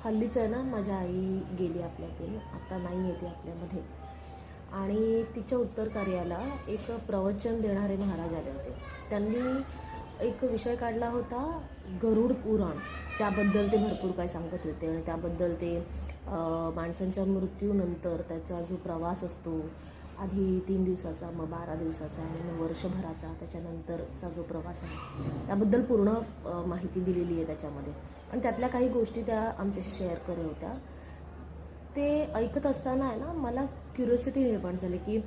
हल्लीच आहे ना, माझी आई गेली आपल्यातून, आता नाही येते आपल्यामध्ये. आणि तिच्या उत्तर कार्याला एक प्रवचन देणारे महाराज आले होते. त्यांनी एक विषय काढला होता, गरुड पुराण. त्याबद्दल ते भरपूर काय सांगत होते आणि त्याबद्दल ते माणसांच्या मृत्यूनंतर त्याचा जो प्रवास असतो, आधी 3 दिवसाचा, मग 12 दिवसाचा आणि मग वर्षभराचा, त्याच्यानंतरचा जो प्रवास आहे त्याबद्दल पूर्ण माहिती दिलेली आहे त्याच्यामध्ये. आणि त्यातल्या काही गोष्टी त्या आमच्याशी शेअर करत होत्या. ते ऐकत असताना आहे ना, मला क्युरिओसिटी निर्माण झाली की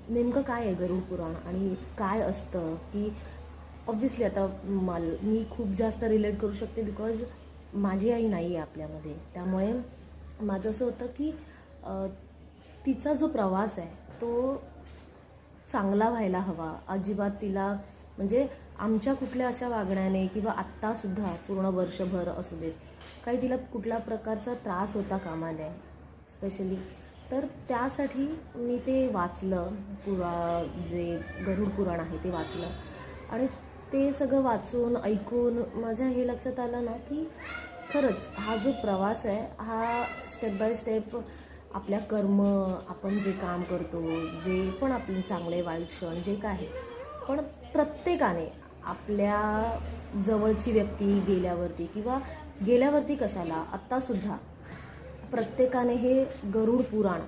नेमकं काय आहे गरुड पुराण आणि काय असतं. की ऑब्व्हियसली आता मी खूप जास्त रिलेट करू शकते बिकॉज माझी आई नाही आहे आपल्यामध्ये. त्यामुळे माझं असं होतं की तिचा जो प्रवास आहे तो चांगला व्हायला हवा. अजिबात तिला म्हणजे आमच्या कुठल्या अशा वागण्याने किंवा आत्तासुद्धा पूर्ण वर्षभर असू देत काही तिला कुठल्या प्रकारचा त्रास होता कामा नये स्पेशली. तर त्यासाठी मी ते वाचलं, जे गरुड पुराण आहे ते वाचलं. आणि ते सगळं वाचून ऐकून माझ्या हे लक्षात आलं ना की खरंच हा जो प्रवास आहे हा स्टेप बाय स्टेप आपल्या कर्म, आपण जे काम करतो, जे पण आपले चांगले वाईट क्षण जे काय आहे, पण प्रत्येकाने आपल्या जवळची व्यक्ती गेल्यावरती किंवा गेल्यावरती कशाला आत्तासुद्धा प्रत्येकाने हे गरुड पुराण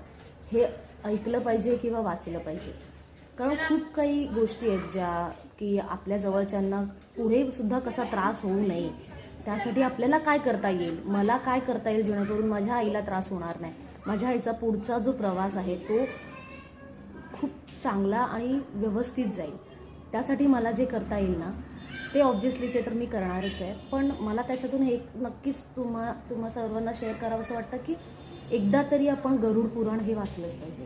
हे ऐकलं पाहिजे किंवा वाचलं पाहिजे. कारण खूप काही गोष्टी आहेत ज्या की आपल्या जवळच्यांना पुढे सुद्धा कसा त्रास होऊ नये त्यासाठी आपल्याला काय करता येईल, मला काय करता येईल जेणेकरून माझ्या आईला त्रास होणार नाही, माझ्या आईचा पुढचा जो प्रवास आहे तो खूप चांगला आणि व्यवस्थित जाईल. त्यासाठी मला जे करता येईल ना ते ऑब्व्हियसली ते तर मी करणारच आहे. पण मला त्याच्यातून एक नक्कीच तुम्हा सर्वांना शेअर करावं असं वाटतं की एकदा तरी आपण गरुड पुराण हे वाचलंच पाहिजे.